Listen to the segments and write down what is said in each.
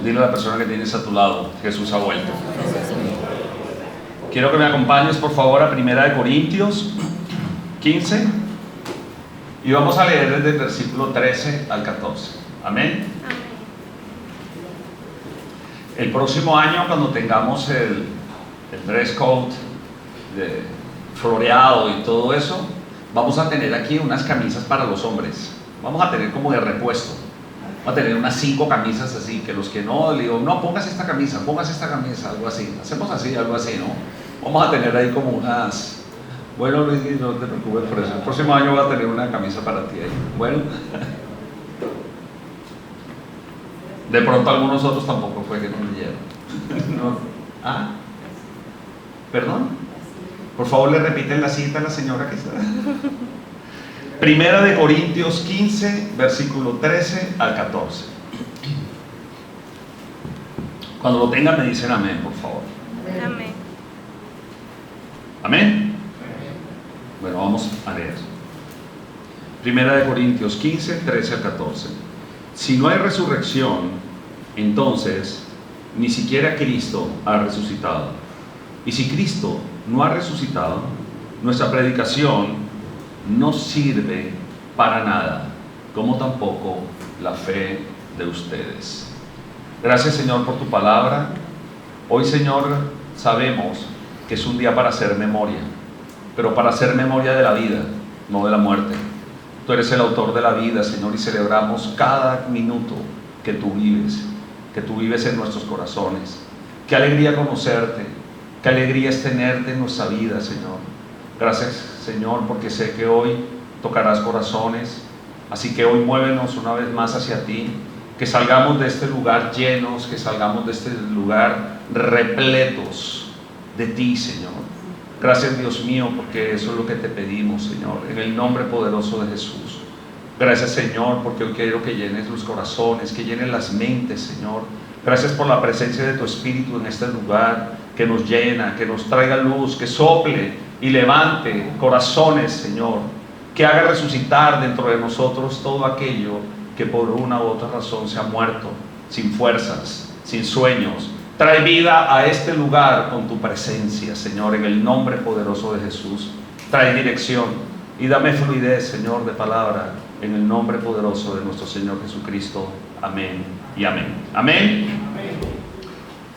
Dile a la persona que tienes a tu lado, Jesús ha vuelto. Quiero que me acompañes por favor a 1 Corintios 15 y vamos a leer desde el versículo 13 al 14. Amén. El próximo año, cuando tengamos el dress code de floreado y todo eso, vamos a tener aquí unas camisas para los hombres. Vamos a tener como de repuesto. Vamos a tener unas 5 camisas así, que los que no, le digo, no, póngase esta camisa, algo así. Hacemos así, algo así, ¿no? Vamos a tener ahí como unas... Bueno, Luis, no te preocupes por eso. El próximo año voy a tener una camisa para ti ahí. Bueno. De pronto algunos otros tampoco fue que no leyeron. No. ¿Ah? ¿Perdón? Por favor, le repiten la cita a la señora que está. 1 Corintios 15, versículo 13 al 14. Cuando lo tengan me dicen amén, por favor. Amén. ¿Amén? Bueno, vamos a leer. 1 Corintios 15, 13 al 14. Si no hay resurrección, entonces ni siquiera Cristo ha resucitado. Y si Cristo no ha resucitado, nuestra predicación no sirve para nada, como tampoco la fe de ustedes. Gracias, Señor, por tu palabra. Hoy, Señor, sabemos que es un día para hacer memoria, pero para hacer memoria de la vida, no de la muerte. Tú eres el autor de la vida, Señor, y celebramos cada minuto que tú vives en nuestros corazones. Qué alegría conocerte, qué alegría es tenerte en nuestra vida, Señor. Gracias, Señor, porque sé que hoy tocarás corazones, así que hoy muévenos una vez más hacia ti, que salgamos de este lugar llenos, que salgamos de este lugar repletos de ti, Señor. Gracias, Dios mío, porque eso es lo que te pedimos, Señor, en el nombre poderoso de Jesús. Gracias, Señor, porque hoy quiero que llenes los corazones, que llenes las mentes, Señor. Gracias por la presencia de tu Espíritu en este lugar, que nos llena, que nos traiga luz, que sople y levante corazones, Señor, que haga resucitar dentro de nosotros todo aquello que por una u otra razón se ha muerto, sin fuerzas, sin sueños. Trae vida a este lugar con tu presencia, Señor, en el nombre poderoso de Jesús. Trae dirección y dame fluidez, Señor, de palabra, en el nombre poderoso de nuestro Señor Jesucristo. Amén y amén. Amén.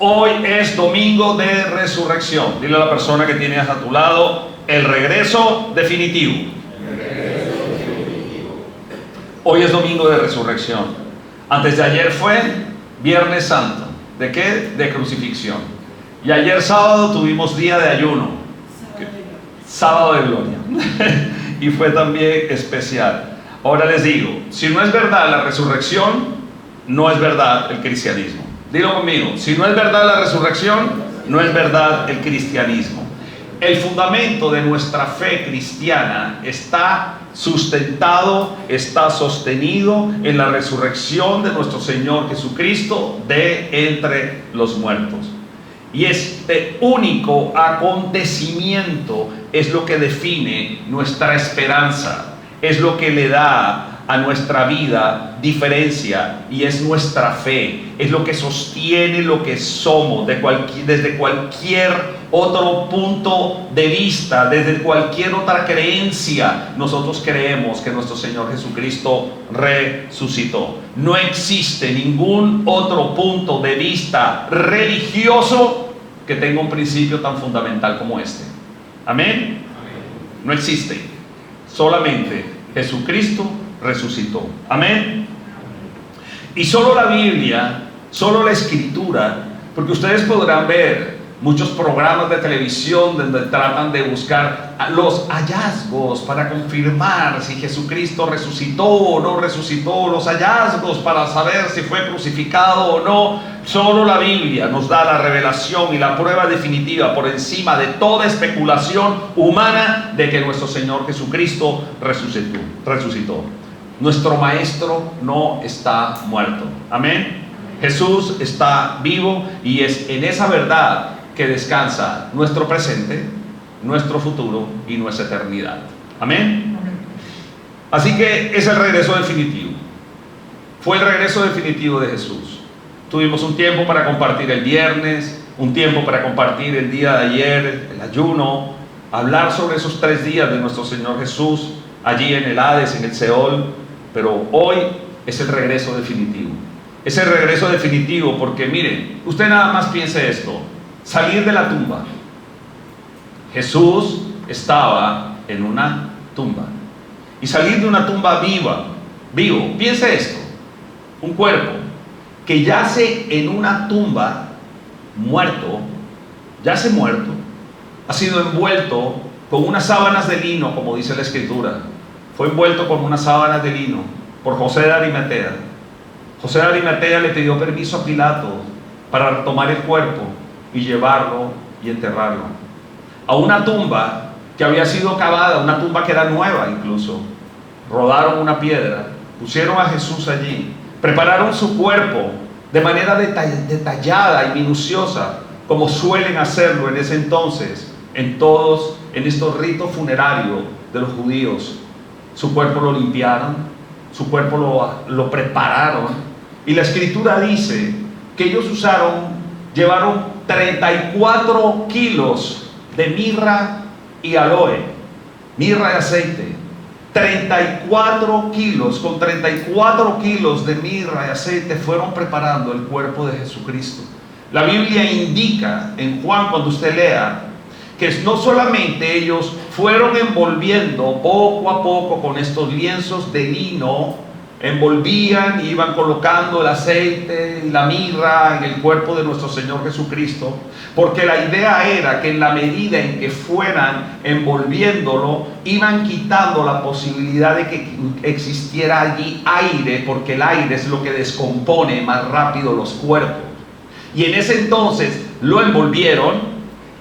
Hoy es domingo de resurrección. Dile a la persona que tienes a tu lado, el regreso definitivo. Hoy es domingo de resurrección. Antes de ayer fue Viernes Santo. ¿De qué? De crucifixión. Y ayer sábado tuvimos día de ayuno. Sábado de gloria. Y fue también especial. Ahora les digo, si no es verdad la resurrección, no es verdad el cristianismo. Dilo conmigo, si no es verdad la resurrección, no es verdad el cristianismo. El fundamento de nuestra fe cristiana está sustentado, está sostenido en la resurrección de nuestro Señor Jesucristo de entre los muertos. Y este único acontecimiento es lo que define nuestra esperanza, es lo que le da a nuestra vida diferencia, y es nuestra fe, es lo que sostiene lo que somos desde cualquier otro punto de vista, desde cualquier otra creencia. Nosotros creemos que nuestro Señor Jesucristo resucitó. No existe ningún otro punto de vista religioso que tenga un principio tan fundamental como este. Amén. No existe. Solamente Jesucristo resucitó. Amén. Y solo la Biblia, solo la Escritura, porque ustedes podrán ver muchos programas de televisión donde tratan de buscar los hallazgos para confirmar si Jesucristo resucitó o no resucitó, los hallazgos para saber si fue crucificado o no. Solo la Biblia nos da la revelación y la prueba definitiva por encima de toda especulación humana de que nuestro Señor Jesucristo resucitó. Nuestro Maestro no está muerto. Amén. Jesús está vivo, y es en esa verdad que descansa nuestro presente, nuestro futuro y nuestra eternidad. Amén. Así que es el regreso definitivo. Fue el regreso definitivo de Jesús. Tuvimos un tiempo para compartir el viernes, un tiempo para compartir el día de ayer, el ayuno, hablar sobre esos 3 días de nuestro Señor Jesús, allí en el Hades, en el Seol, pero hoy es el regreso definitivo. Es el regreso definitivo porque, miren, usted nada más piense esto, salir de la tumba. Jesús estaba en una tumba. Y salir de una tumba vivo, piense esto, un cuerpo que yace en una tumba muerto, yace muerto, ha sido envuelto con unas sábanas de lino, como dice la Escritura. Fue envuelto con unas sábanas de lino por José de Arimatea. José de Arimatea le pidió permiso a Pilato para tomar el cuerpo y llevarlo y enterrarlo a una tumba que había sido cavada, una tumba que era nueva incluso. Rodaron una piedra, pusieron a Jesús allí, prepararon su cuerpo de manera detallada y minuciosa, como suelen hacerlo en ese entonces, en estos ritos funerarios de los judíos. Su cuerpo lo limpiaron, su cuerpo lo prepararon, y la Escritura dice que ellos llevaron 34 kilos de mirra y aloe, mirra y aceite. 34 kilos, con 34 kilos de mirra y aceite fueron preparando el cuerpo de Jesucristo. La Biblia indica en Juan, cuando usted lea, que no solamente ellos fueron envolviendo poco a poco con estos lienzos de lino, envolvían y iban colocando el aceite y la mirra en el cuerpo de nuestro Señor Jesucristo, porque la idea era que en la medida en que fueran envolviéndolo, iban quitando la posibilidad de que existiera allí aire, porque el aire es lo que descompone más rápido los cuerpos. Y en ese entonces lo envolvieron.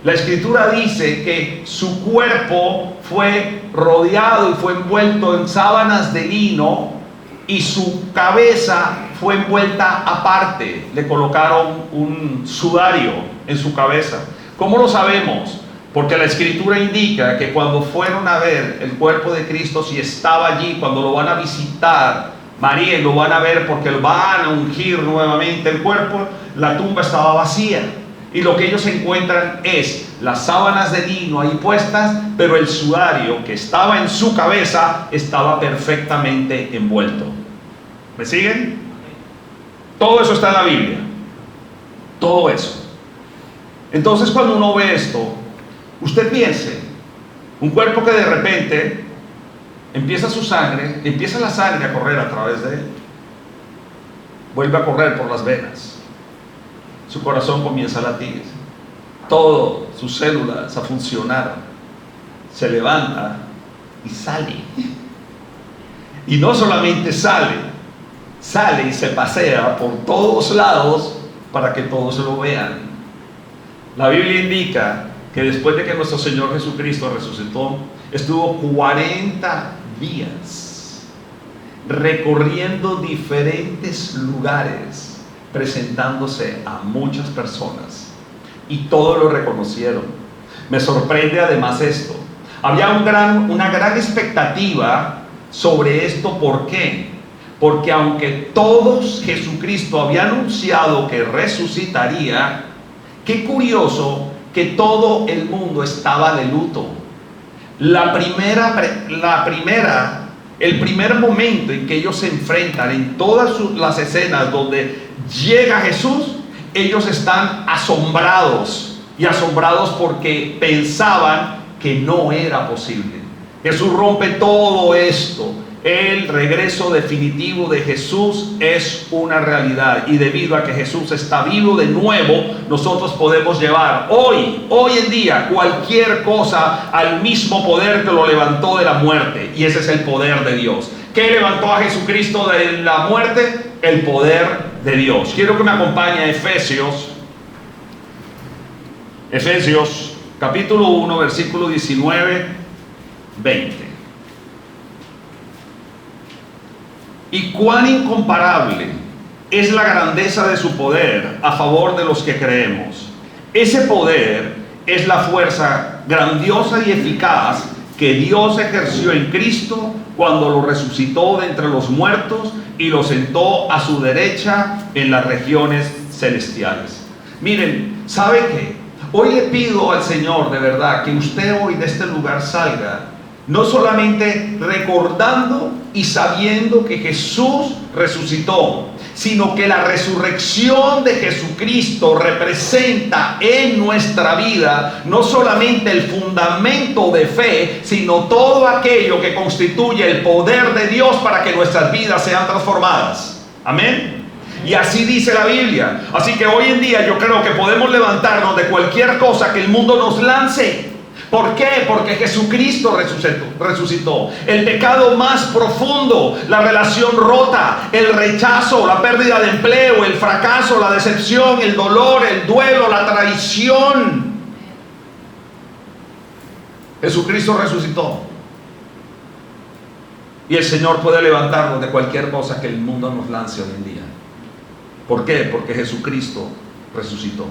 La Escritura dice que su cuerpo fue rodeado y fue envuelto en sábanas de lino, y su cabeza fue envuelta aparte. Le colocaron un sudario en su cabeza. ¿Cómo lo sabemos? Porque la Escritura indica que cuando fueron a ver el cuerpo de Cristo, si estaba allí, cuando lo van a visitar, María, y lo van a ver porque lo van a ungir nuevamente el cuerpo, la tumba estaba vacía. Y lo que ellos encuentran es las sábanas de lino ahí puestas, pero el sudario que estaba en su cabeza estaba perfectamente envuelto. ¿Me siguen? Todo eso está en la Biblia. Todo eso. Entonces, cuando uno ve esto, usted piense, un cuerpo que de repente empieza la sangre a correr a través de él, vuelve a correr por las venas, su corazón comienza a latir, todas sus células a funcionar, se levanta y sale. Y no solamente sale y se pasea por todos lados para que todos lo vean. La Biblia indica que después de que nuestro Señor Jesucristo resucitó, estuvo 40 días recorriendo diferentes lugares, presentándose a muchas personas, y todos lo reconocieron. Me sorprende además esto. Había una gran expectativa sobre esto. ¿Por qué? Porque aunque todos Jesucristo había anunciado que resucitaría, qué curioso que todo el mundo estaba de luto. El primer momento en que ellos se enfrentan en todas las escenas donde llega Jesús, ellos están asombrados, y asombrados porque pensaban que no era posible. Jesús rompe todo esto. El regreso definitivo de Jesús es una realidad, y debido a que Jesús está vivo de nuevo, nosotros podemos llevar hoy en día cualquier cosa al mismo poder que lo levantó de la muerte, y ese es el poder de Dios. ¿Qué levantó a Jesucristo de la muerte? El poder de Dios. Quiero que me acompañe a Efesios capítulo 1, versículo 19, 20. Y cuán incomparable es la grandeza de su poder a favor de los que creemos. Ese poder es la fuerza grandiosa y eficaz que Dios ejerció en Cristo cuando lo resucitó de entre los muertos y lo sentó a su derecha en las regiones celestiales. Miren, ¿sabe qué? Hoy le pido al Señor de verdad que usted hoy de este lugar salga no solamente recordando y sabiendo que Jesús resucitó, sino que la resurrección de Jesucristo representa en nuestra vida no solamente el fundamento de fe, sino todo aquello que constituye el poder de Dios para que nuestras vidas sean transformadas. Amén. Y así dice la Biblia. Así que hoy en día yo creo que podemos levantarnos de cualquier cosa que el mundo nos lance. ¿Por qué? Porque Jesucristo resucitó. El pecado más profundo, la relación rota, el rechazo, la pérdida de empleo, el fracaso, la decepción, el dolor, el duelo, la traición. Jesucristo resucitó. Y el Señor puede levantarnos de cualquier cosa que el mundo nos lance hoy en día. ¿Por qué? Porque Jesucristo resucitó.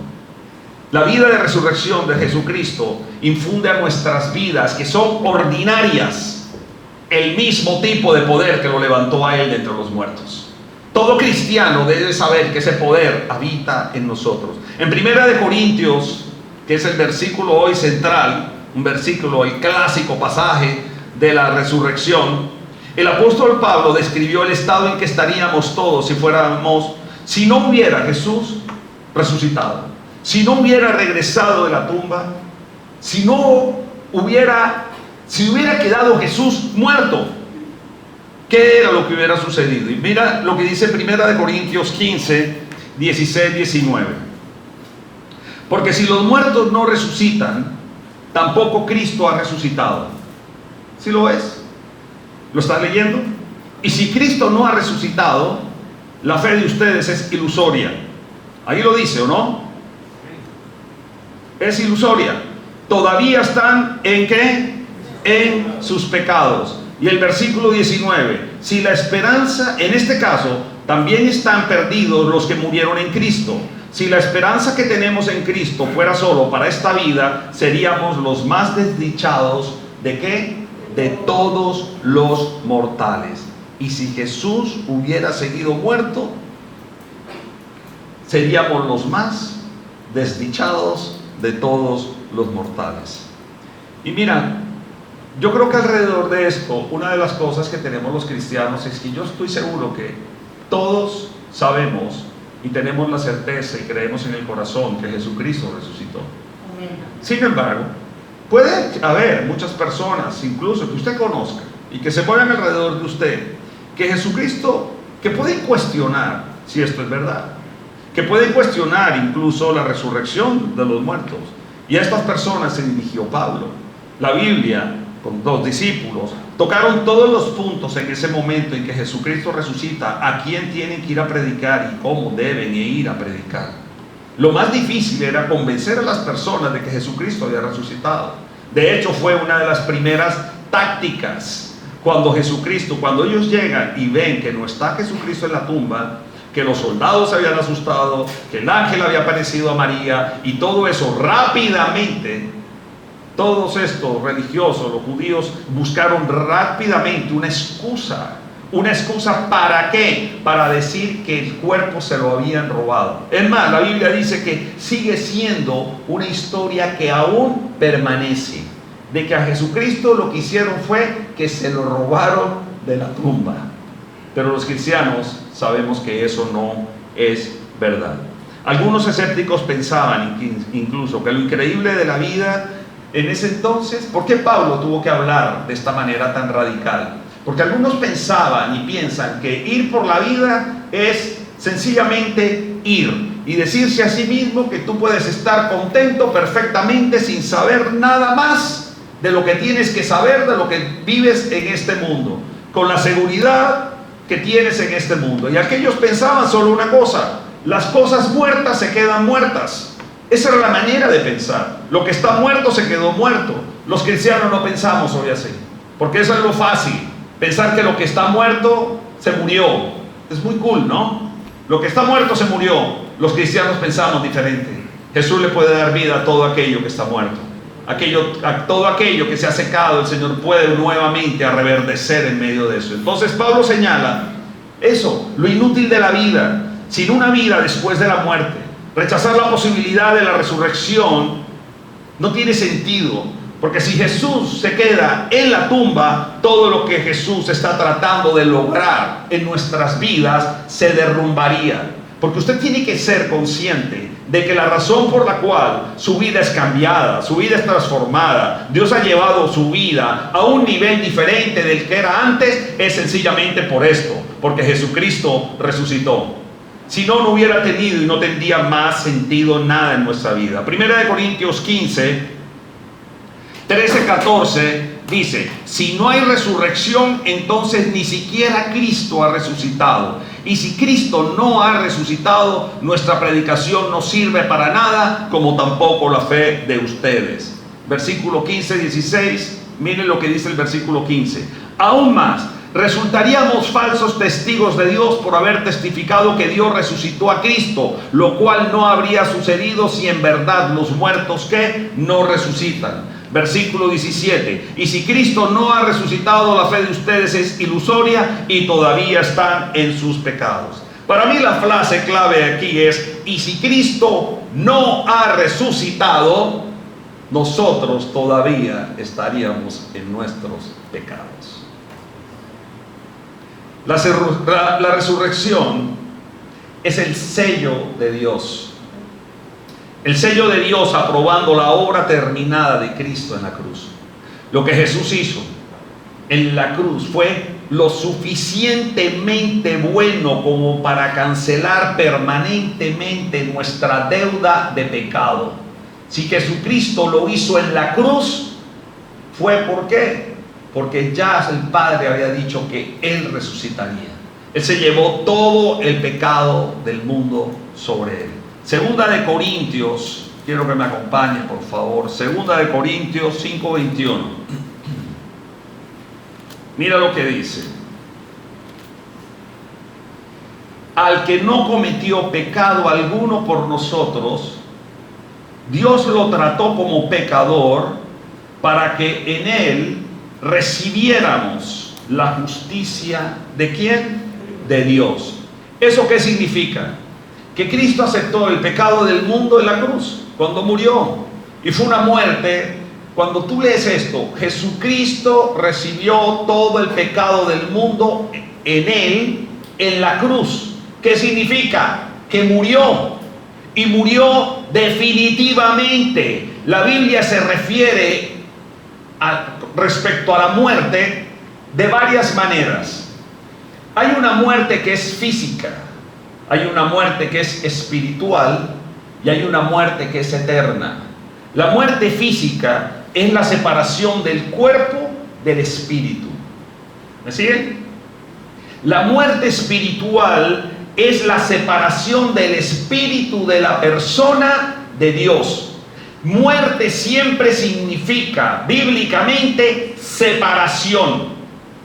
La vida de resurrección de Jesucristo infunde a nuestras vidas, que son ordinarias, el mismo tipo de poder que lo levantó a Él de entre los muertos. Todo cristiano debe saber que ese poder habita en nosotros. En 1 Corintios, que es el versículo hoy central, un versículo, el clásico pasaje de la resurrección, el apóstol Pablo describió el estado en que estaríamos todos si no hubiera Jesús resucitado. Si no hubiera regresado de la tumba, si hubiera quedado Jesús muerto, ¿qué era lo que hubiera sucedido? Y mira lo que dice 1 Corintios 15, 16, 19. Porque si los muertos no resucitan, tampoco Cristo ha resucitado. ¿Sí lo ves? ¿Lo estás leyendo? Y si Cristo no ha resucitado, la fe de ustedes es ilusoria. Ahí lo dice, ¿o no? Es ilusoria. Todavía están ¿en qué? En sus pecados. Y el versículo 19, si la esperanza, en este caso, también están perdidos los que murieron en Cristo. Si la esperanza que tenemos en Cristo fuera solo para esta vida, seríamos los más desdichados ¿de qué? De todos los mortales. Y si Jesús hubiera seguido muerto, seríamos los más desdichados de todos los mortales. Y mira, yo creo que alrededor de esto, una de las cosas que tenemos los cristianos es que yo estoy seguro que todos sabemos y tenemos la certeza y creemos en el corazón que Jesucristo resucitó. Sin embargo, puede haber muchas personas, incluso que usted conozca y que se muevan alrededor de usted, que Jesucristo, que pueden cuestionar si esto es verdad, que pueden cuestionar incluso la resurrección de los muertos. Y a estas personas se dirigió Pablo. La Biblia, con los discípulos, tocaron todos los puntos en ese momento en que Jesucristo resucita, a quién tienen que ir a predicar y cómo deben ir a predicar. Lo más difícil era convencer a las personas de que Jesucristo había resucitado. De hecho, fue una de las primeras tácticas. Cuando ellos llegan y ven que no está Jesucristo en la tumba, que los soldados se habían asustado, que el ángel había aparecido a María y todo eso, rápidamente, todos estos religiosos, los judíos, buscaron rápidamente una excusa. ¿Una excusa para qué? Para decir que el cuerpo se lo habían robado. Es más, la Biblia dice que sigue siendo una historia que aún permanece, de que a Jesucristo lo que hicieron fue que se lo robaron de la tumba. Pero los cristianos sabemos que eso no es verdad. Algunos escépticos pensaban incluso que lo increíble de la vida en ese entonces, ¿por qué Pablo tuvo que hablar de esta manera tan radical? Porque algunos pensaban y piensan que ir por la vida es sencillamente ir y decirse a sí mismo que tú puedes estar contento perfectamente sin saber nada más de lo que tienes que saber de lo que vives en este mundo, con la seguridad que tienes en este mundo. Y aquellos pensaban solo una cosa: las cosas muertas se quedan muertas. Esa era la manera de pensar. Lo que está muerto se quedó muerto. Los cristianos no pensamos hoy así, porque eso es lo fácil, pensar que lo que está muerto se murió. Es muy cool, ¿no? Lo que está muerto se murió. Los cristianos pensamos diferente. Jesús le puede dar vida a todo aquello que está muerto. A todo aquello que se ha secado, el Señor puede nuevamente a reverdecer en medio de eso. Entonces Pablo señala eso, lo inútil de la vida, sin una vida después de la muerte. Rechazar la posibilidad de la resurrección no tiene sentido, porque si Jesús se queda en la tumba, todo lo que Jesús está tratando de lograr en nuestras vidas se derrumbaría. Porque usted tiene que ser consciente de que la razón por la cual su vida es cambiada, su vida es transformada, Dios ha llevado su vida a un nivel diferente del que era antes, es sencillamente por esto, porque Jesucristo resucitó. Si no, no hubiera tenido y no tendría más sentido nada en nuestra vida. Primera de Corintios 15, 13, 14 dice: si no hay resurrección, entonces ni siquiera Cristo ha resucitado. Y si Cristo no ha resucitado, nuestra predicación no sirve para nada, como tampoco la fe de ustedes. Versículo 15, 16, miren lo que dice el versículo 15. Aún más, resultaríamos falsos testigos de Dios por haber testificado que Dios resucitó a Cristo, lo cual no habría sucedido si en verdad los muertos que no resucitan. Versículo 17. Y si Cristo no ha resucitado, la fe de ustedes es ilusoria y todavía están en sus pecados. Para mí la frase clave aquí es: y si Cristo no ha resucitado, nosotros todavía estaríamos en nuestros pecados. La resurrección es el sello de Dios. El sello de Dios aprobando la obra terminada de Cristo en la cruz. Lo que Jesús hizo en la cruz fue lo suficientemente bueno como para cancelar permanentemente nuestra deuda de pecado. Si Jesucristo lo hizo en la cruz, fue ¿por qué? Porque ya el Padre había dicho que Él resucitaría. Él se llevó todo el pecado del mundo sobre Él. Segunda de Corintios, quiero que me acompañe por favor. Segunda de Corintios 5:21. Mira lo que dice: al que no cometió pecado alguno por nosotros, Dios lo trató como pecador para que en él recibiéramos la justicia ¿de quién? De Dios. ¿Eso qué significa? Que Cristo aceptó el pecado del mundo en la cruz cuando murió, y fue una muerte. Cuando tú lees esto, Jesucristo recibió todo el pecado del mundo en él, en la cruz. ¿Qué significa? Que murió, y murió definitivamente. La Biblia se refiere respecto a la muerte de varias maneras. Hay una muerte que es física, hay una muerte que es espiritual y hay una muerte que es eterna. La muerte física es la separación del cuerpo del espíritu. ¿Me siguen? La muerte espiritual es la separación del espíritu de la persona de Dios. Muerte siempre significa bíblicamente separación,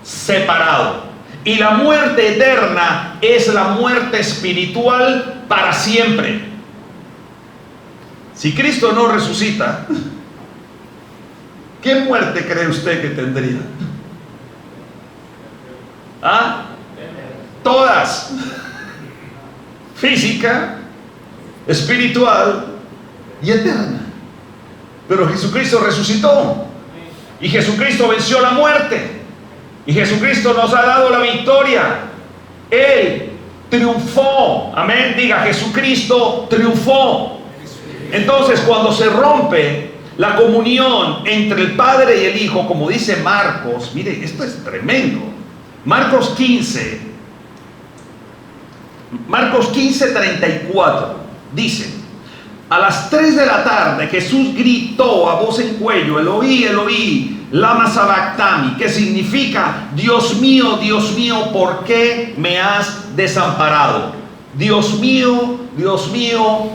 separado. Y la muerte eterna es la muerte espiritual para siempre. Si Cristo no resucita, ¿qué muerte cree usted que tendría? ¿Ah? Todas. Física, espiritual y eterna. Pero Jesucristo resucitó. Y Jesucristo venció la muerte. Y Jesucristo nos ha dado la victoria. Él triunfó. Amén. Diga, Jesucristo triunfó. Entonces, cuando se rompe la comunión entre el Padre y el Hijo, como dice Marcos, mire, esto es tremendo. Marcos 15, 34 dice: a las 3 de la tarde Jesús gritó a voz en cuello: Eloí, Eloí, lama sabactani, que significa: Dios mío, ¿por qué me has desamparado? Dios mío,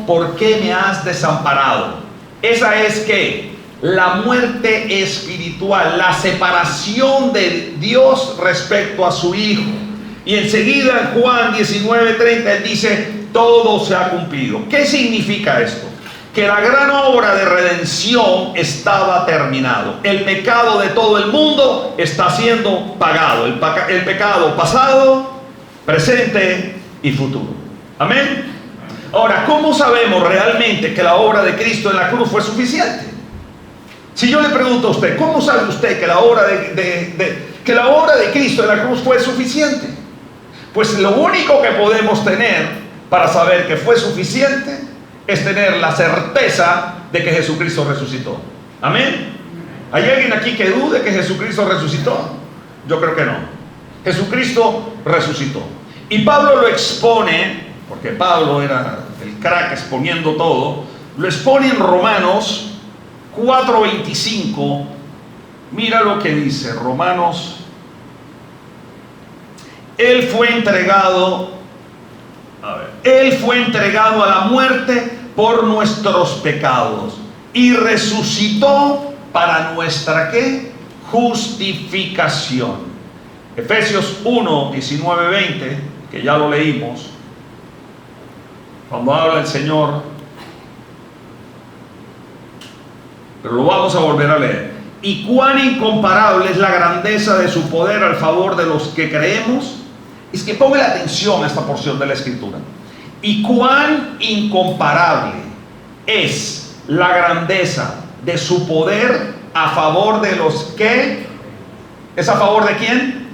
¿por qué me has desamparado? Esa es que la muerte espiritual, la separación de Dios respecto a su Hijo. Y enseguida en Juan 19:30 él dice: todo se ha cumplido. ¿Qué significa esto? Que la gran obra de redención estaba terminado. El pecado de todo el mundo está siendo pagado. El pecado pasado, presente y futuro. Amén. Ahora, ¿cómo sabemos realmente que la obra de Cristo en la cruz fue suficiente? Si yo le pregunto a usted, ¿cómo sabe usted que la obra de Cristo en la cruz fue suficiente? Pues lo único que podemos tener para saber que fue suficiente es tener la certeza de que Jesucristo resucitó. Amén. ¿Hay alguien aquí que dude que Jesucristo resucitó? Yo creo que no. Jesucristo resucitó. Y Pablo lo expone, porque Pablo era el crack exponiendo todo, lo expone en Romanos 4:25. Mira lo que dice Romanos. Él fue entregado a la muerte por nuestros pecados y resucitó para nuestra ¿qué? Justificación. Efesios 1:19-20, que ya lo leímos, cuando habla el Señor, pero lo vamos a volver a leer. Y cuán incomparable es la grandeza de su poder al favor de los que creemos. Es que ponga la atención a esta porción de la Escritura. Y cuán incomparable es la grandeza de su poder a favor de los que... ¿Es a favor de quién?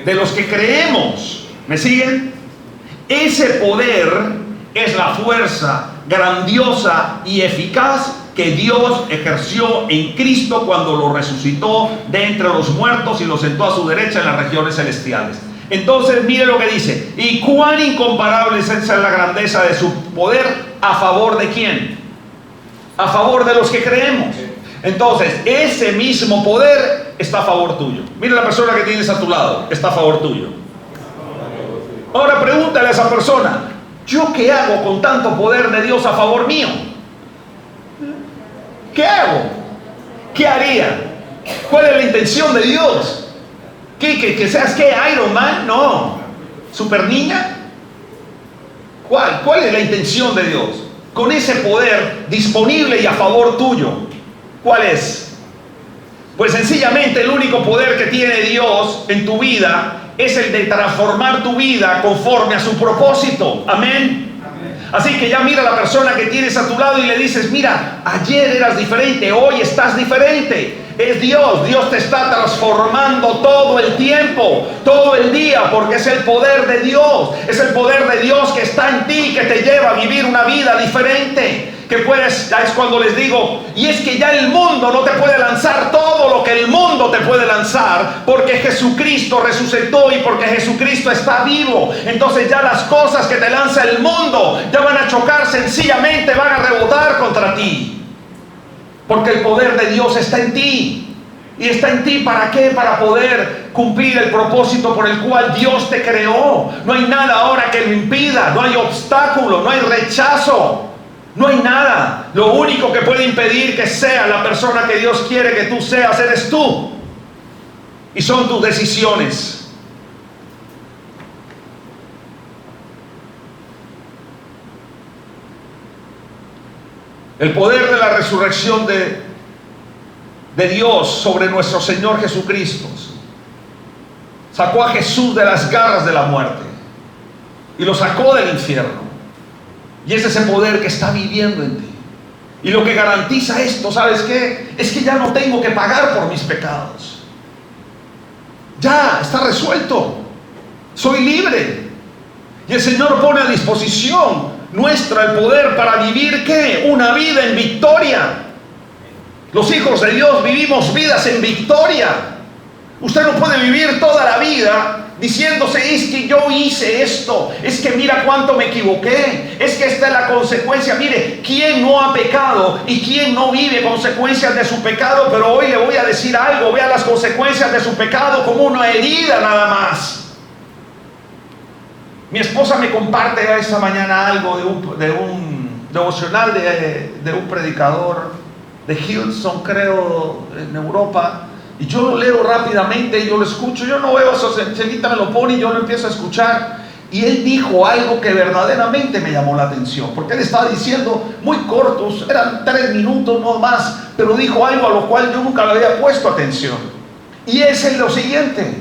De los que creemos. ¿Me siguen? Ese poder es la fuerza grandiosa y eficaz que Dios ejerció en Cristo cuando lo resucitó de entre los muertos y lo sentó a su derecha en las regiones celestiales. Entonces mire lo que dice: y cuán incomparable es esa la grandeza de su poder a favor de quién, a favor de los que creemos. Entonces ese mismo poder está a favor tuyo. Mira la persona que tienes a tu lado, está a favor tuyo. Ahora pregúntale a esa persona: ¿yo qué hago con tanto poder de Dios a favor mío? ¿Qué hago? ¿Qué haría? ¿Cuál es la intención de Dios? ¿Que seas qué? ¿Iron Man? No. ¿Super niña? ¿Cuál es la intención de Dios? Con ese poder disponible y a favor tuyo, ¿cuál es? Pues sencillamente el único poder que tiene Dios en tu vida es el de transformar tu vida conforme a su propósito. Amén. Así que ya mira a la persona que tienes a tu lado y le dices: mira, ayer eras diferente, hoy estás diferente. Es Dios, Dios te está transformando todo el tiempo, todo el día, porque es el poder de Dios. Es el poder de Dios que está en ti, que te lleva a vivir una vida diferente. Que puedes, ya es cuando les digo, y es que ya el mundo no te puede lanzar todo lo que el mundo te puede lanzar, porque Jesucristo resucitó y porque Jesucristo está vivo. Entonces ya las cosas que te lanza el mundo ya van a chocar, sencillamente van a rebotar contra ti, porque el poder de Dios está en ti. ¿Y está en ti para qué? Para poder cumplir el propósito por el cual Dios te creó. No hay nada ahora que lo impida, no hay obstáculo, no hay rechazo. No hay nada. Lo único que puede impedir que seas la persona que Dios quiere que tú seas eres tú. Y son tus decisiones. El poder de la resurrección de Dios sobre nuestro Señor Jesucristo sacó a Jesús de las garras de la muerte y lo sacó del infierno. Y es ese poder que está viviendo en ti. Y lo que garantiza esto, ¿sabes qué? Es que ya no tengo que pagar por mis pecados. Ya está resuelto. Soy libre. Y el Señor pone a disposición nuestra el poder para vivir ¿qué? Una vida en victoria. Los hijos de Dios vivimos vidas en victoria. Usted no puede vivir toda la vida diciéndose: es que yo hice esto, es que mira cuánto me equivoqué, es que esta es la consecuencia. Mire, ¿quién no ha pecado y quién no vive consecuencias de su pecado? Pero hoy le voy a decir algo: vea las consecuencias de su pecado como una herida nada más. Mi esposa me comparte esta mañana algo de un devocional de un predicador de Hillsong, creo, en Europa. Y yo lo leo rápidamente y yo lo escucho. Yo no veo eso, enseguida me lo pone y yo lo empiezo a escuchar. Y él dijo algo que verdaderamente me llamó la atención, porque él estaba diciendo muy cortos, eran 3 minutos no más, pero dijo algo a lo cual yo nunca le había puesto atención. Y es lo siguiente: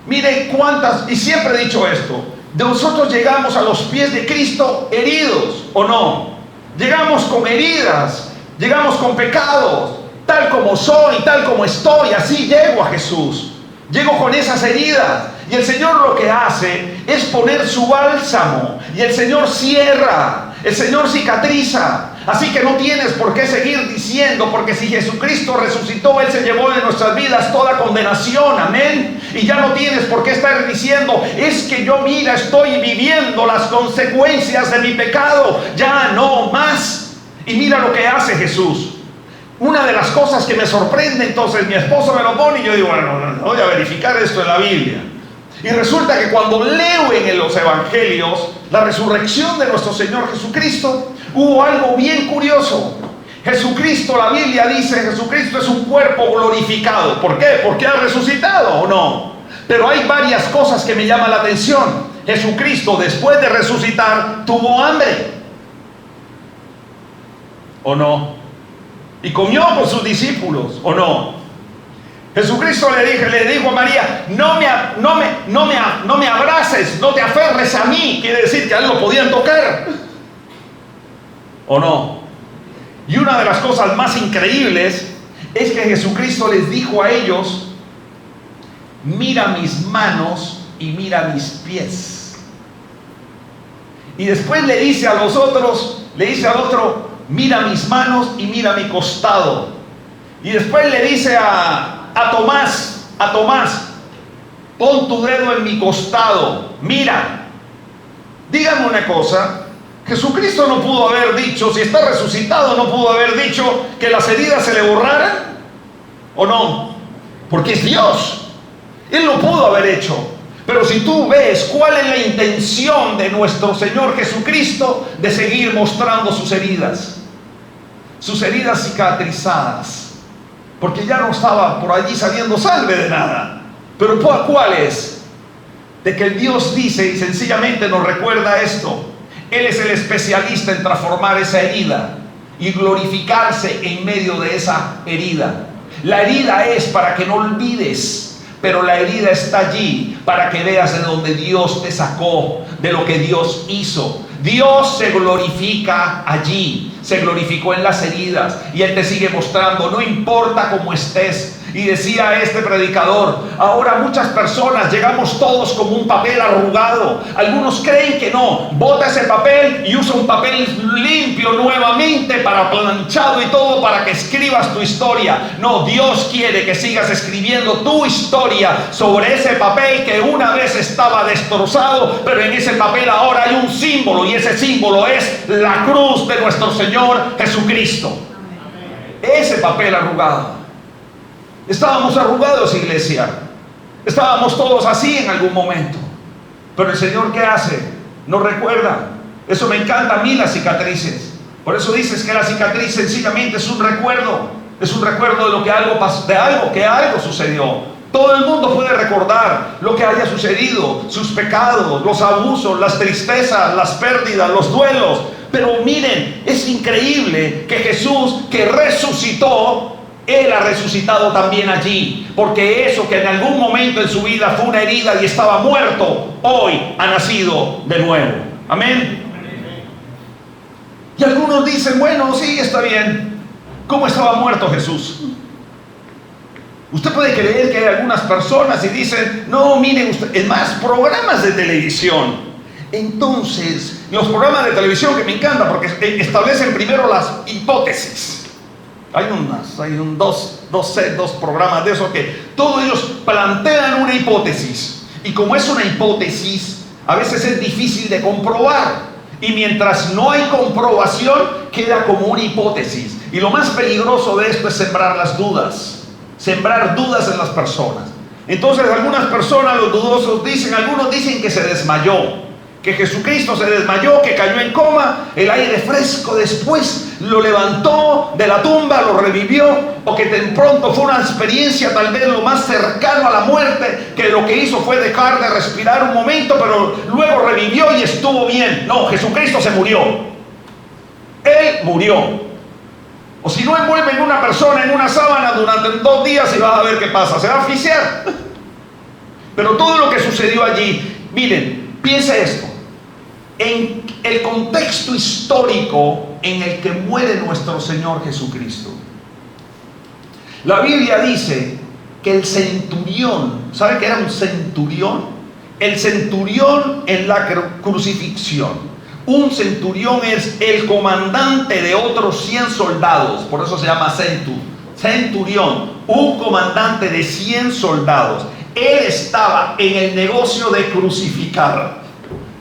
mire cuántas, y siempre he dicho esto, Nosotros llegamos a los pies de Cristo heridos, ¿o no? Llegamos con heridas, llegamos con pecados, tal como soy, tal como estoy, así llego a Jesús. Llego con esas heridas y el Señor lo que hace es poner su bálsamo y el Señor cierra, el Señor cicatriza. Así que no tienes por qué seguir diciendo, porque si Jesucristo resucitó, Él se llevó de nuestras vidas toda condenación, amén. Y ya no tienes por qué estar diciendo, es que yo, mira, estoy viviendo las consecuencias de mi pecado. Ya no más. Y mira lo que hace Jesús. Una de las cosas que me sorprende, entonces mi esposo me lo pone y yo digo, bueno, voy a verificar esto en la Biblia. Y resulta que cuando leo en los evangelios la resurrección de nuestro Señor Jesucristo, hubo algo bien curioso. Jesucristo, la Biblia dice, Jesucristo es un cuerpo glorificado. ¿Por qué? ¿Porque ha resucitado o no? Pero hay varias cosas que me llaman la atención. Jesucristo, después de resucitar, tuvo hambre, ¿o no? Y comió con sus discípulos, ¿o no? Jesucristo le dijo a María, no me abraces, no te aferres a mí. Quiere decir que a él lo podían tocar, ¿o no? Y una de las cosas más increíbles es que Jesucristo les dijo a ellos, mira mis manos y mira mis pies. Y después le dice a los otros, le dice al otro, mira mis manos y mira mi costado. Y después le dice a Tomás, pon tu dedo en mi costado, mira. Díganme una cosa, Jesucristo no pudo haber dicho, si está resucitado, no pudo haber dicho que las heridas se le borraran, ¿o no? Porque es Dios. Él lo pudo haber hecho. Pero si tú ves cuál es la intención de nuestro Señor Jesucristo, de seguir mostrando sus heridas cicatrizadas, porque ya no estaba por allí saliendo sangre de nada. Pero ¿cuál es? De que el Dios dice y sencillamente nos recuerda esto: Él es el especialista en transformar esa herida y glorificarse en medio de esa herida. La herida es para que no olvides, pero la herida está allí para que veas de dónde Dios te sacó, de lo que Dios hizo. Dios se glorifica allí, se glorificó en las heridas, y Él te sigue mostrando, no importa cómo estés. Y decía este predicador, ahora muchas personas llegamos todos como un papel arrugado. Algunos creen que no, bota ese papel y usa un papel limpio nuevamente, para planchado y todo, para que escribas tu historia. No, Dios quiere que sigas escribiendo tu historia sobre ese papel que una vez estaba destrozado, pero en ese papel ahora hay un símbolo, y ese símbolo es la cruz de nuestro Señor Jesucristo. Ese papel arrugado. Estábamos arrugados, iglesia. Estábamos todos así en algún momento. Pero el Señor, ¿qué hace? Nos recuerda. Eso me encanta a mí, las cicatrices. Por eso dices que la cicatriz sencillamente es un recuerdo. Es un recuerdo de lo que algo sucedió. Todo el mundo puede recordar lo que haya sucedido, sus pecados, los abusos, las tristezas, las pérdidas, los duelos. Pero miren, es increíble que Jesús, que resucitó, Él ha resucitado también allí, porque eso que en algún momento en su vida fue una herida y estaba muerto, hoy ha nacido de nuevo. Amén. Y algunos dicen, bueno, sí, está bien. ¿Cómo estaba muerto Jesús? Usted puede creer que hay algunas personas y dicen, no, miren usted, es más, programas de televisión. Entonces, los programas de televisión que me encantan porque establecen primero las hipótesis. Hay dos programas de esos que todos ellos plantean una hipótesis. Y como es una hipótesis, a veces es difícil de comprobar. Y mientras no hay comprobación, queda como una hipótesis. Y lo más peligroso de esto es sembrar las dudas. Sembrar dudas en las personas. Entonces algunas personas, los dudosos, algunos dicen que se desmayó. Que Jesucristo se desmayó, que cayó en coma, el aire fresco después lo levantó de la tumba, lo revivió, o que de pronto fue una experiencia tal vez lo más cercano a la muerte, que lo que hizo fue dejar de respirar un momento, pero luego revivió y estuvo bien. No, Jesucristo se murió. Él murió. O si no, envuelven a una persona en una sábana durante 2 días y vas a ver qué pasa, se va a asfixiar. Pero todo lo que sucedió allí, miren, Piense esto, en el contexto histórico en el que muere nuestro Señor Jesucristo. La Biblia dice que el centurión, ¿sabe qué era un centurión? El centurión en la crucifixión. Un centurión es el comandante de otros 100 soldados, por eso se llama centurión, un comandante de 100 soldados. Él estaba en el negocio de crucificar.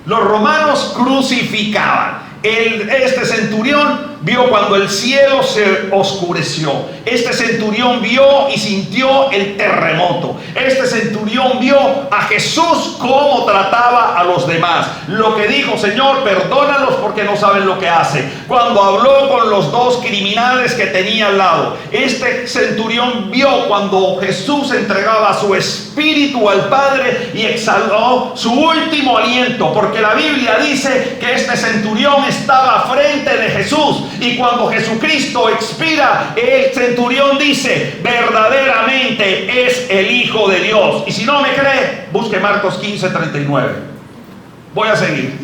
Los romanos crucificaban. Este centurión vio cuando el cielo se oscureció. Este centurión vio y sintió el terremoto. Este centurión vio a Jesús cómo trataba a los demás. Lo que dijo: Señor, perdónalos porque no saben lo que hacen. Cuando habló con los dos criminales que tenía al lado, este centurión vio cuando Jesús entregaba su espíritu al Padre y exhaló su último aliento, porque la Biblia dice que este centurión estaba frente de Jesús, y cuando Jesucristo expira, el centurión dice: verdaderamente es el Hijo de Dios. Y si no me cree, busque Marcos 15:39. Voy a seguir.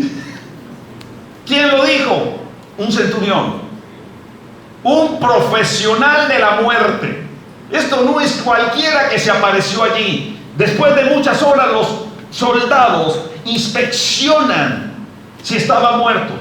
¿Quién lo dijo? Un centurión, un profesional de la muerte. Esto no es cualquiera que se apareció allí. Después de muchas horas, los soldados inspeccionan si estaba muerto,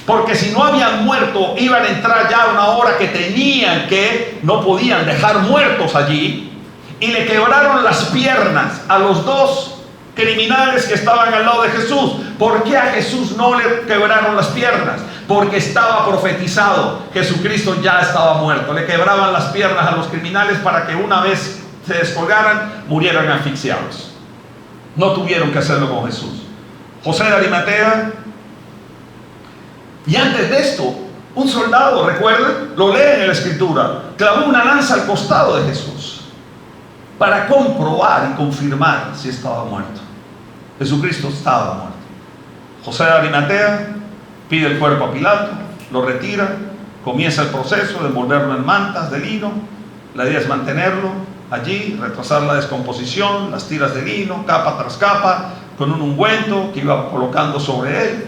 porque si no habían muerto, iban a entrar ya a una hora que tenían que, no podían dejar muertos allí, y le quebraron las piernas a los dos criminales que estaban al lado de Jesús. ¿Por qué a Jesús no le quebraron las piernas? Porque estaba profetizado, Jesucristo ya estaba muerto. Le quebraban las piernas a los criminales para que una vez se descolgaran, murieran asfixiados. No tuvieron que hacerlo con Jesús. José de Arimatea. Y antes de esto, un soldado, recuerden, lo leen en la Escritura, clavó una lanza al costado de Jesús para comprobar y confirmar si estaba muerto. Jesucristo estaba muerto. José de Arimatea pide el cuerpo a Pilato, lo retira, comienza el proceso de envolverlo en mantas de lino. La idea es mantenerlo allí, retrasar la descomposición, las tiras de lino, capa tras capa, con un ungüento que iba colocando sobre él.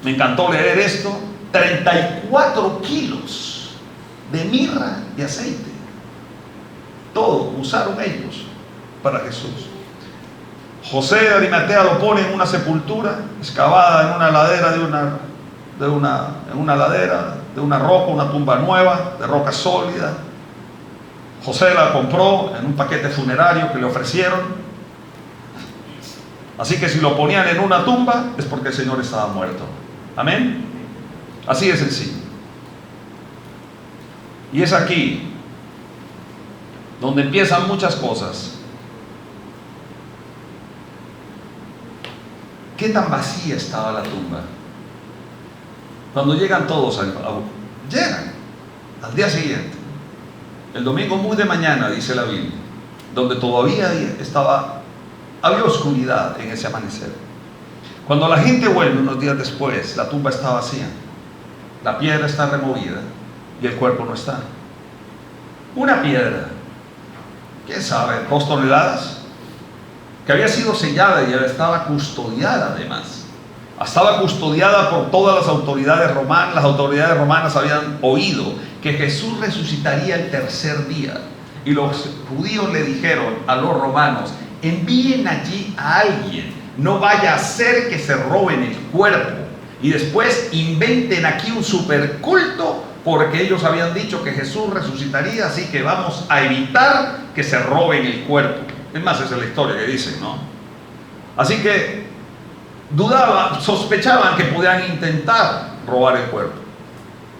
Me encantó leer esto: 34 kilos de mirra y aceite. Todo usaron ellos para Jesús. José de Arimatea lo pone en una sepultura excavada en una ladera de una roca, una tumba nueva, de roca sólida. José la compró en un paquete funerario que le ofrecieron. Así que si lo ponían en una tumba, es porque el Señor estaba muerto. Amén. Así de sencillo. Y es aquí donde empiezan muchas cosas. ¿Qué tan vacía estaba la tumba? Cuando llegan todos, llegan al día siguiente, el domingo muy de mañana, dice la Biblia, donde todavía había oscuridad en ese amanecer. Cuando la gente vuelve unos días después, la tumba está vacía, la piedra está removida y el cuerpo no está. Una piedra, ¿quién sabe? 2 toneladas, que había sido sellada y estaba custodiada además. Estaba custodiada por todas las autoridades romanas. Las autoridades romanas habían oído que Jesús resucitaría el tercer día. Y los judíos le dijeron a los romanos: envíen allí a alguien, no vaya a ser que se roben el cuerpo y después inventen aquí un superculto, porque ellos habían dicho que Jesús resucitaría, así que vamos a evitar que se roben el cuerpo. Es más, esa es la historia que dicen, ¿no? Así que sospechaban que podían intentar robar el cuerpo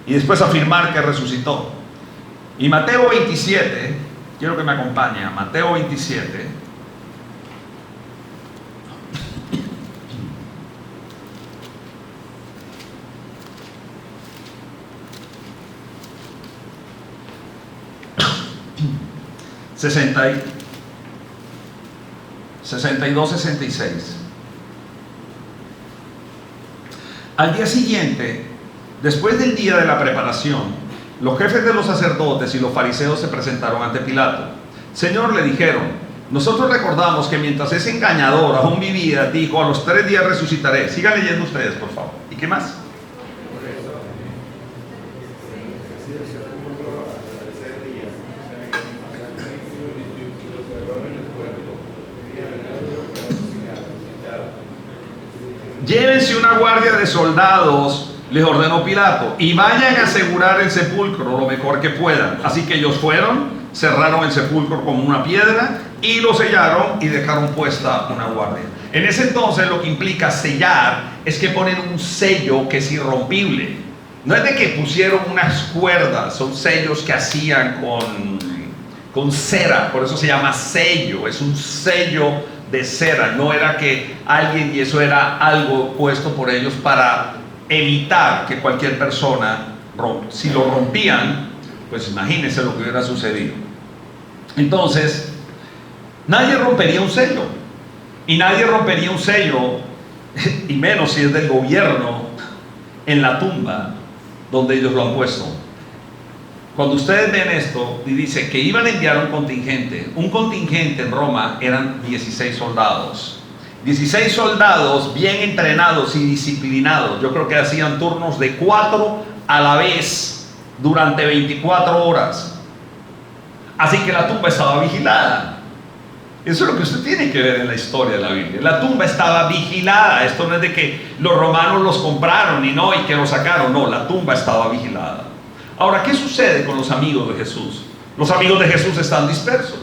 y después afirmar que resucitó. Y Mateo 27, quiero que me acompañe a Mateo 27. ...62, 66. Al día siguiente, después del día de la preparación, los jefes de los sacerdotes y los fariseos se presentaron ante Pilato. Señor, le dijeron, Nosotros recordamos que mientras ese engañador aún vivía, dijo: a los 3 días resucitaré. Sigan leyendo ustedes, por favor. ¿Y qué más? Llévense una guardia de soldados, les ordenó Pilato, y vayan a asegurar el sepulcro lo mejor que puedan. Así que ellos fueron, cerraron el sepulcro con una piedra y lo sellaron y dejaron puesta una guardia. En ese entonces lo que implica sellar es que ponen un sello que es irrompible. No es de que pusieron unas cuerdas, son sellos que hacían con cera, por eso se llama sello, es un sello de cera. No era que alguien, y eso era algo puesto por ellos para evitar que cualquier persona rompa. Si lo rompían, pues imagínense lo que hubiera sucedido. Entonces, nadie rompería un sello, y nadie rompería un sello, y menos si es del gobierno, en la tumba donde ellos lo han puesto. Cuando ustedes ven esto y dice que iban a enviar un contingente en Roma eran 16 soldados. 16 soldados bien entrenados y disciplinados. Yo creo que hacían turnos de 4 a la vez durante 24 horas. Así que la tumba estaba vigilada. Eso es lo que usted tiene que ver en la historia de la Biblia. La tumba estaba vigilada. Esto no es de que los romanos los compraron y que los sacaron. No, la tumba estaba vigilada. Ahora, ¿qué sucede con los amigos de Jesús? Los amigos de Jesús están dispersos,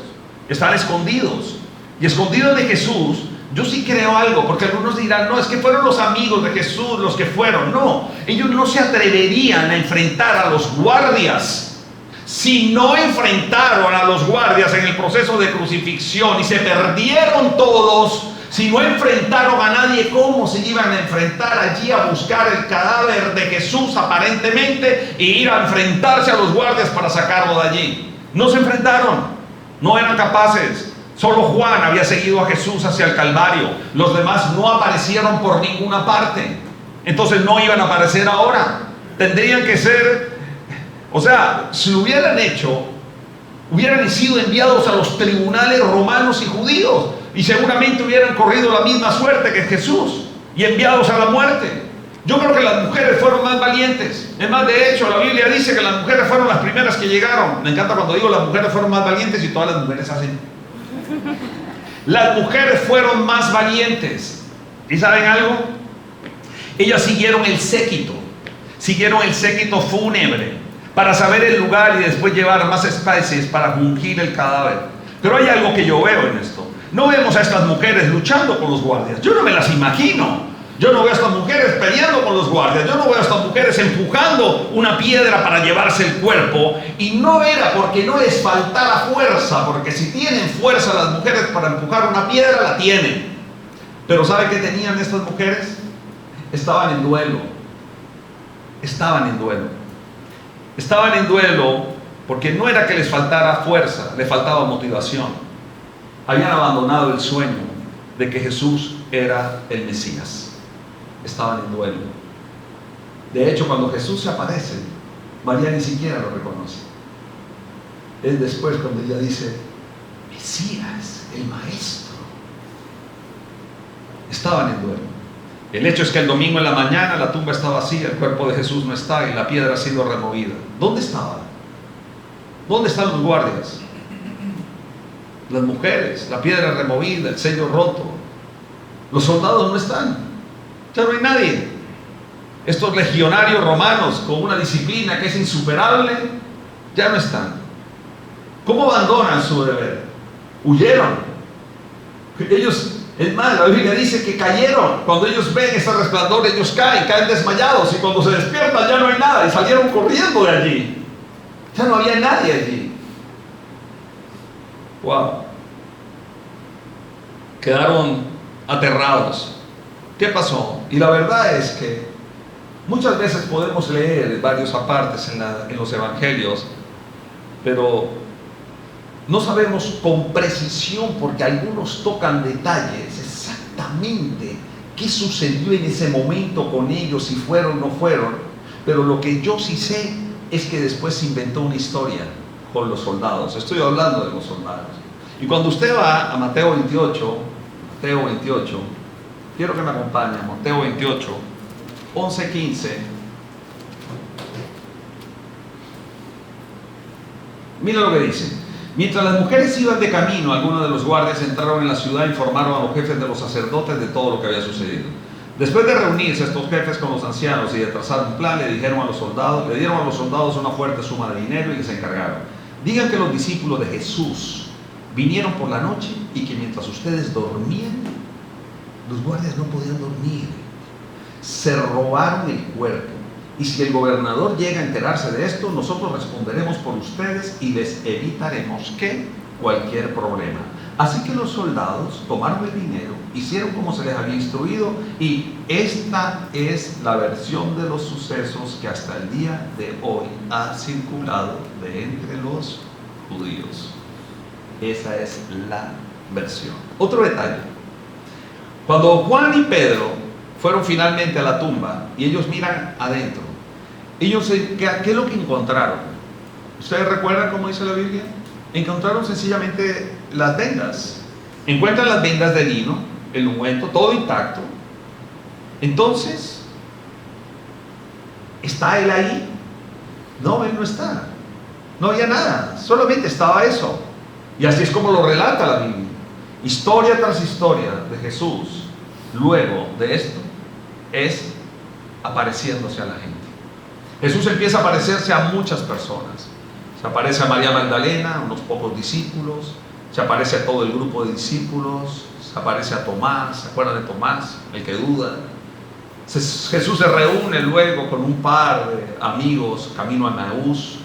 están escondidos. Y escondidos de Jesús, yo sí creo algo, porque algunos dirán: no, es que fueron los amigos de Jesús los que fueron. No, ellos no se atreverían a enfrentar a los guardias. Si no enfrentaron a los guardias en el proceso de crucifixión y se perdieron todos, si no enfrentaron a nadie, ¿cómo se iban a enfrentar allí a buscar el cadáver de Jesús aparentemente e ir a enfrentarse a los guardias para sacarlo de allí? No se enfrentaron, no eran capaces. Solo Juan había seguido a Jesús hacia el Calvario. Los demás no aparecieron por ninguna parte. Entonces no iban a aparecer ahora. Tendrían que ser, si lo hubieran hecho, hubieran sido enviados a los tribunales romanos y judíos, y seguramente hubieran corrido la misma suerte que Jesús y enviados a la muerte. Yo creo que las mujeres fueron más valientes. Es más, de hecho, la Biblia dice que las mujeres fueron las primeras que llegaron. Me encanta cuando digo las mujeres fueron más valientes y todas las mujeres hacen. Las mujeres fueron más valientes. ¿Y saben algo? Ellas siguieron el séquito fúnebre para saber el lugar y después llevar más especies para ungir el cadáver. Pero hay algo que yo veo en esto. No vemos a estas mujeres luchando con los guardias. Yo no me las imagino. Yo no veo a estas mujeres peleando con los guardias. Yo no veo a estas mujeres empujando una piedra para llevarse el cuerpo. Y no era porque no les faltara fuerza, porque si tienen fuerza las mujeres para empujar una piedra, la tienen. Pero ¿sabe qué tenían estas mujeres? Estaban en duelo. Estaban en duelo porque no era que les faltara fuerza, les faltaba motivación. Habían abandonado el sueño de que Jesús era el Mesías. Estaban en duelo. De hecho, cuando Jesús se aparece, María ni siquiera lo reconoce. Es después cuando ella dice: Mesías, el Maestro. Estaban en duelo. El hecho es que el domingo en la mañana la tumba está vacía, el cuerpo de Jesús no está y la piedra ha sido removida. ¿Dónde estaba? ¿Dónde están los guardias? Las mujeres, la piedra removida, el sello roto. Los soldados no están. Ya no hay nadie. Estos legionarios romanos con una disciplina que es insuperable, ya no están. ¿Cómo abandonan su deber? Huyeron. Ellos, es más, la Biblia dice que cayeron. Cuando ellos ven ese resplandor, ellos caen desmayados, y cuando se despiertan ya no hay nada, y salieron corriendo de allí. Ya no había nadie allí. Wow. Quedaron aterrados. ¿Qué pasó? Y la verdad es que muchas veces podemos leer varios apartes en los evangelios, pero no sabemos con precisión, porque algunos tocan detalles exactamente qué sucedió en ese momento con ellos, si fueron o no fueron. Pero lo que yo sí sé es que después se inventó una historia con los soldados. Estoy hablando de los soldados. Y cuando usted va a Mateo 28, quiero que me acompañe, Mateo 28, 11, 15. Mira lo que dice. Mientras las mujeres iban de camino, algunos de los guardias entraron en la ciudad e informaron a los jefes de los sacerdotes de todo lo que había sucedido. Después de reunirse estos jefes con los ancianos y de trazar un plan, le dieron a los soldados una fuerte suma de dinero y les encargaron: digan que los discípulos de Jesús vinieron por la noche y que mientras ustedes dormían, los guardias no podían dormir. Se robaron el cuerpo. Y si el gobernador llega a enterarse de esto, nosotros responderemos por ustedes y les evitaremos cualquier problema. Así que los soldados tomaron el dinero, hicieron como se les había instruido, y esta es la versión de los sucesos que hasta el día de hoy ha circulado de entre los judíos. Esa es la versión. Otro detalle: cuando Juan y Pedro fueron finalmente a la tumba y ellos miran adentro, ¿qué es lo que encontraron? ¿Ustedes recuerdan cómo dice la Biblia? Encontraron sencillamente las vendas. Encuentran las vendas de lino, el ungüento, todo intacto. Entonces, ¿está él ahí? No, él no está. No había nada, solamente estaba eso. Y así es como lo relata la Biblia. Historia tras historia de Jesús, luego de esto, es apareciéndose a la gente. Jesús empieza a aparecerse a muchas personas. Se aparece a María Magdalena, unos pocos discípulos. Se aparece a todo el grupo de discípulos. Se aparece a Tomás. ¿Se acuerdan de Tomás? El que duda. Jesús se reúne luego con un par de amigos camino a Emaús.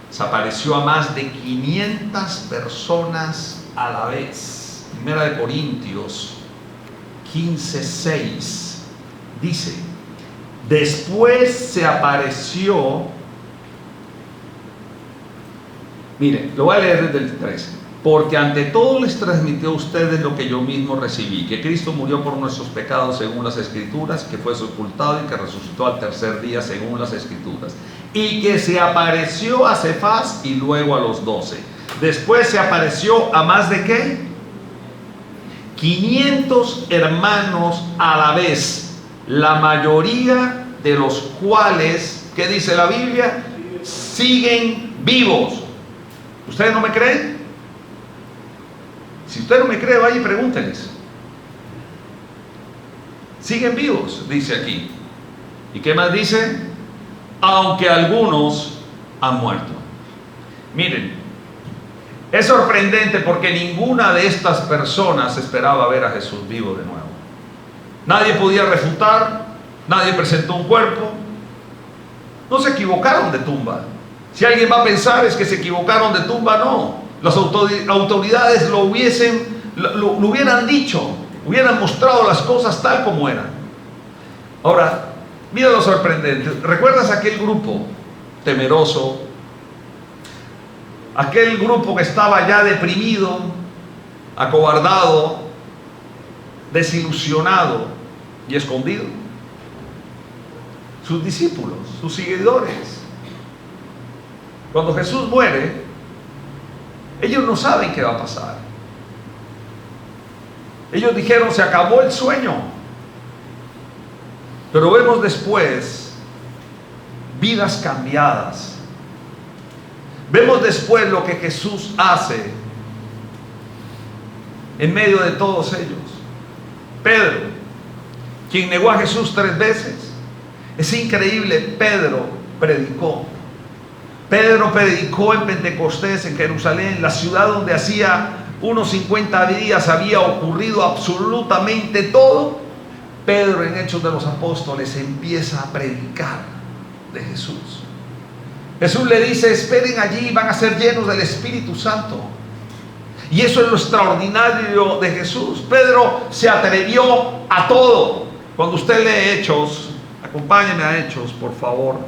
Se apareció a más de 500 personas a la vez. Primera de Corintios 15:6 dice: después se apareció. Miren, lo voy a leer desde el 13. Porque ante todo les transmitió a ustedes lo que yo mismo recibí: que Cristo murió por nuestros pecados según las Escrituras, que fue sepultado y que resucitó al tercer día según las Escrituras, y que se apareció a Cefas y luego a los 12. Después se apareció a más de ¿qué? 500 hermanos a la vez, la mayoría de los cuales, ¿qué dice la Biblia? Siguen vivos. ¿Ustedes no me creen? Si usted no me cree, vaya y pregúnteles. Siguen vivos, dice aquí. ¿Y qué más dice? Aunque algunos han muerto. Miren, es sorprendente porque ninguna de estas personas esperaba ver a Jesús vivo de nuevo. Nadie podía refutar, nadie presentó un cuerpo. No se equivocaron de tumba. Si alguien va a pensar es que se equivocaron de tumba, no. Las autoridades lo hubieran dicho, hubieran mostrado las cosas tal como eran. Ahora, mira lo sorprendente. ¿Recuerdas aquel grupo temeroso? Aquel grupo que estaba ya deprimido, acobardado, desilusionado y escondido. Sus discípulos, sus seguidores. Cuando Jesús muere, ellos no saben qué va a pasar. Ellos dijeron: se acabó el sueño. Pero vemos después vidas cambiadas. Vemos después lo que Jesús hace en medio de todos ellos. Pedro, quien negó a Jesús 3 veces. Es increíble, Pedro predicó. Pedro predicó en Pentecostés, en Jerusalén, la ciudad donde hacía unos 50 días había ocurrido absolutamente todo. Pedro, en Hechos de los Apóstoles, empieza a predicar de Jesús. Jesús le dice: esperen allí, van a ser llenos del Espíritu Santo. Y eso es lo extraordinario de Jesús. Pedro se atrevió a todo. Cuando usted lee Hechos, acompáñeme a Hechos, por favor.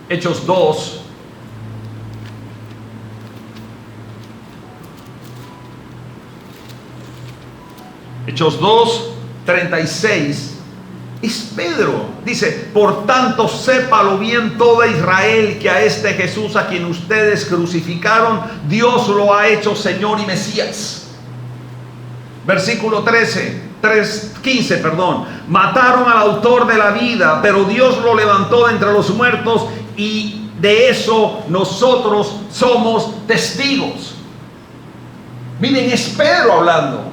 Hechos 2. Hechos 2, 36 Es Pedro. Dice, por tanto, sépalo bien toda Israel que a este Jesús a quien ustedes crucificaron, Dios lo ha hecho Señor y Mesías. Versículo 15, mataron al autor de la vida, pero Dios lo levantó de entre los muertos y de eso nosotros somos testigos. Miren, es Pedro hablando.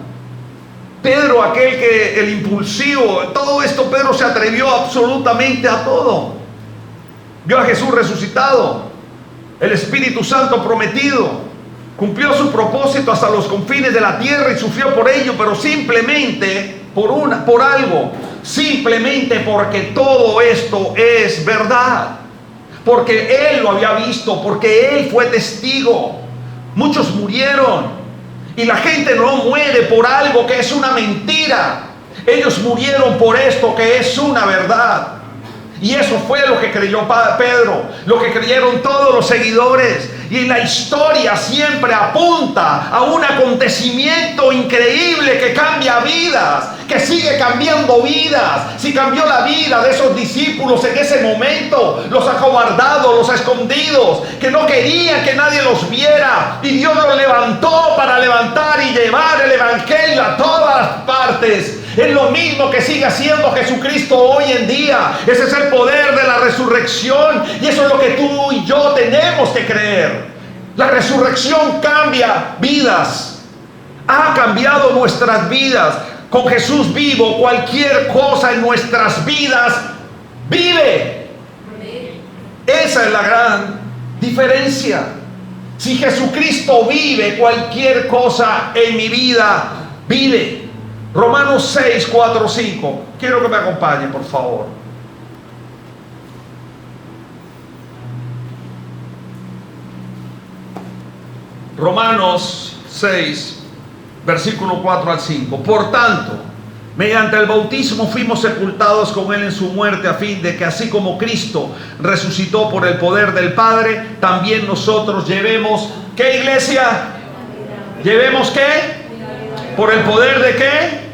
Pedro, aquel que el impulsivo, todo esto, Pedro se atrevió absolutamente a todo. Vio a Jesús resucitado, el Espíritu Santo prometido, cumplió su propósito hasta los confines de la tierra y sufrió por ello, pero simplemente por algo, simplemente porque todo esto es verdad, porque él lo había visto, porque él fue testigo. Muchos murieron. Y la gente no muere por algo que es una mentira. Ellos murieron por esto que es una verdad. Y eso fue lo que creyó Pedro, lo que creyeron todos los seguidores. Y en la historia siempre apunta a un acontecimiento increíble que cambia vidas, que sigue cambiando vidas. Si cambió la vida de esos discípulos en ese momento, los acobardados, los escondidos, que no querían que nadie los viera, y Dios los levantó para levantar y llevar el evangelio a todas partes. Es lo mismo que sigue haciendo Jesucristo hoy en día. Ese es el poder de la resurrección, y eso es lo que tú y yo tenemos que creer. La resurrección cambia vidas, ha cambiado nuestras vidas. Con Jesús vivo, cualquier cosa en nuestras vidas vive. Esa es la gran diferencia. Si Jesucristo vive, cualquier cosa en mi vida vive. Romanos 6, 4, 5. Quiero que me acompañen, por favor. Romanos 6, versículo 4 al 5. Por tanto, mediante el bautismo fuimos sepultados con él en su muerte, a fin de que así como Cristo resucitó por el poder del Padre, también nosotros llevemos, ¿qué, iglesia? ¿Llevemos qué? ¿Por el poder de qué?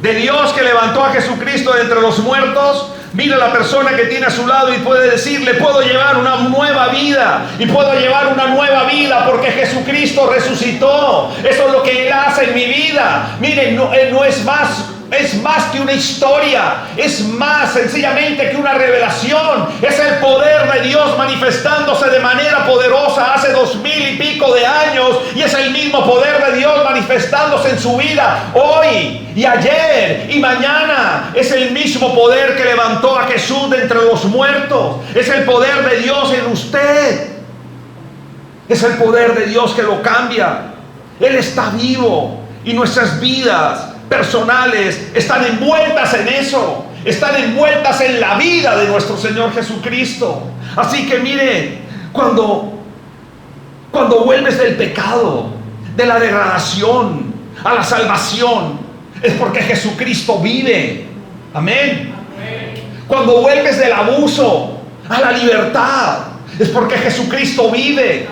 De Dios, que levantó a Jesucristo de entre los muertos. Mira la persona que tiene a su lado y puede decirle, puedo llevar una nueva vida, y puedo llevar una nueva vida porque Jesucristo resucitó. Eso es lo que Él hace en mi vida. Miren, no es más que una historia, es más sencillamente que una revelación. Es el poder de Dios manifestándose de manera poderosa hace 2000 y pico de años, y es el mismo poder de Dios manifestándose en su vida hoy y ayer y mañana. Es el mismo poder que levantó a Jesús de entre los muertos. Es el poder de Dios en usted. Es el poder de Dios que lo cambia. Él está vivo, y nuestras vidas personales están envueltas en eso, están envueltas en la vida de nuestro Señor Jesucristo. Así que mire, cuando vuelves del pecado, de la degradación a la salvación, es porque Jesucristo vive. Amén. Cuando vuelves del abuso a la libertad, es porque Jesucristo vive.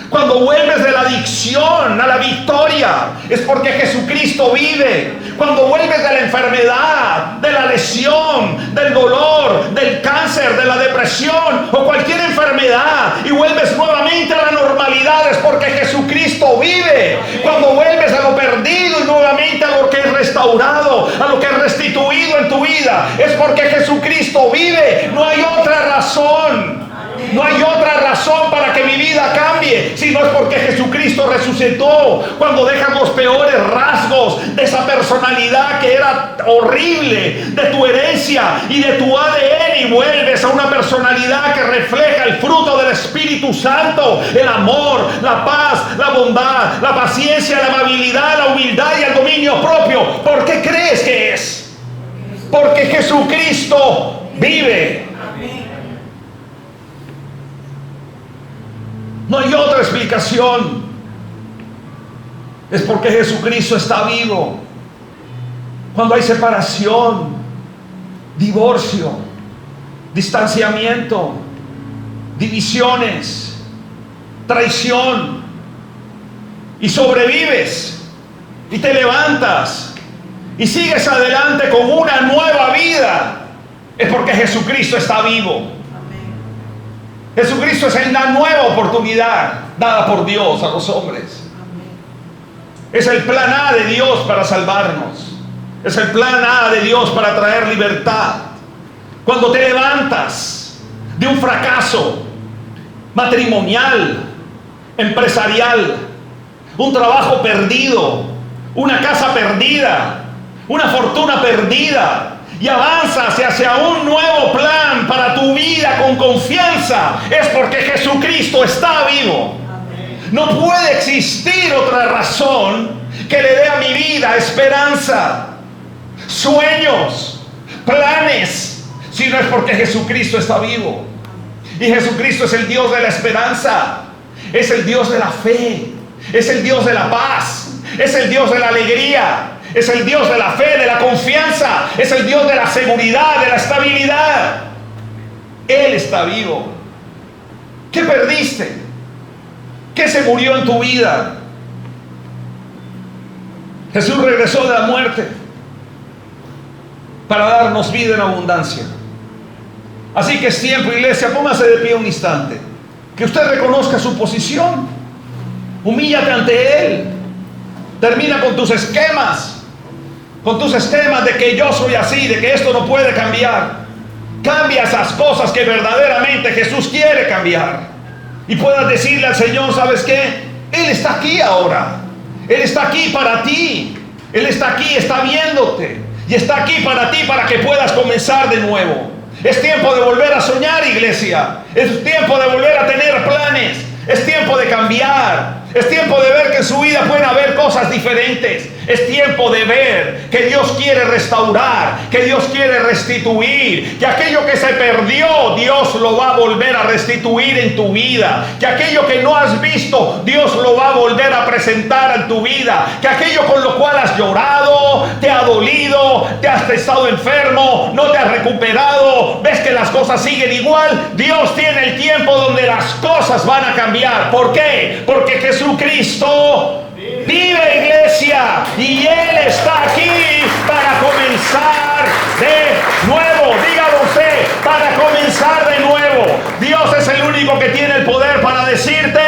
Cuando vuelves de la adicción a la victoria, es porque Jesucristo vive. Cuando vuelves de la enfermedad, de la lesión, del dolor, del cáncer, de la depresión o cualquier enfermedad, y vuelves nuevamente a la normalidad, es porque Jesucristo vive. Cuando vuelves a lo perdido y nuevamente a lo que es restaurado, a lo que es restituido en tu vida, es porque Jesucristo vive. No hay otra razón. No hay otra razón para que mi vida cambie, sino es porque Jesucristo resucitó. Cuando dejas los peores rasgos de esa personalidad que era horrible, de tu herencia y de tu ADN, y vuelves a una personalidad que refleja el fruto del Espíritu Santo: el amor, la paz, la bondad, la paciencia, la amabilidad, la humildad y el dominio propio. ¿Por qué crees que es? Porque Jesucristo vive. No hay otra explicación. Es porque Jesucristo está vivo. Cuando hay separación, divorcio, distanciamiento, divisiones, traición, y sobrevives y te levantas y sigues adelante con una nueva vida, es porque Jesucristo está vivo. Jesucristo es la nueva oportunidad dada por Dios a los hombres. Es el plan A de Dios para salvarnos. Es el plan A de Dios para traer libertad. Cuando te levantas de un fracaso matrimonial, empresarial, un trabajo perdido, una casa perdida, una fortuna perdida, y avanzas hacia un nuevo plan para tu vida con confianza, es porque Jesucristo está vivo. No puede existir otra razón que le dé a mi vida esperanza, sueños, planes, si no es porque Jesucristo está vivo. Y Jesucristo es el Dios de la esperanza, es el Dios de la fe, es el Dios de la paz, es el Dios de la alegría, es el Dios de la fe, de la confianza, es el Dios de la seguridad, de la estabilidad. Él está vivo. ¿Qué perdiste? ¿Qué se murió en tu vida? Jesús regresó de la muerte para darnos vida en abundancia. Así que es tiempo, iglesia, póngase de pie un instante, que usted reconozca su posición, humíllate ante Él, termina con tus esquemas de que yo soy así, de que esto no puede cambiar. Cambia esas cosas que verdaderamente Jesús quiere cambiar, y puedas decirle al Señor, ¿sabes qué? Él está aquí ahora, Él está aquí para ti, Él está aquí, está viéndote, y está aquí para ti, para que puedas comenzar de nuevo. Es tiempo de volver a soñar, iglesia. Es tiempo de volver a tener planes. Es tiempo de cambiar. Es tiempo de ver que en su vida pueden haber cosas diferentes. Es tiempo de ver que Dios quiere restaurar, que Dios quiere restituir, que aquello que se perdió, Dios lo va a volver a restituir en tu vida, que aquello que no has visto, Dios lo va a volver a presentar en tu vida, que aquello con lo cual has llorado, te ha dolido, te has estado enfermo, no te has recuperado, ves que las cosas siguen igual, Dios tiene el tiempo donde las cosas van a cambiar. ¿Por qué? Porque Jesucristo vive, iglesia, y Él está aquí para comenzar de nuevo. Dígalo usted, para comenzar de nuevo. Dios es el único que tiene el poder para decirte,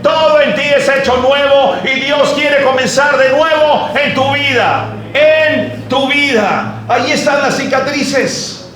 todo en ti es hecho nuevo, y Dios quiere comenzar de nuevo en tu vida. En tu vida. Ahí están las cicatrices.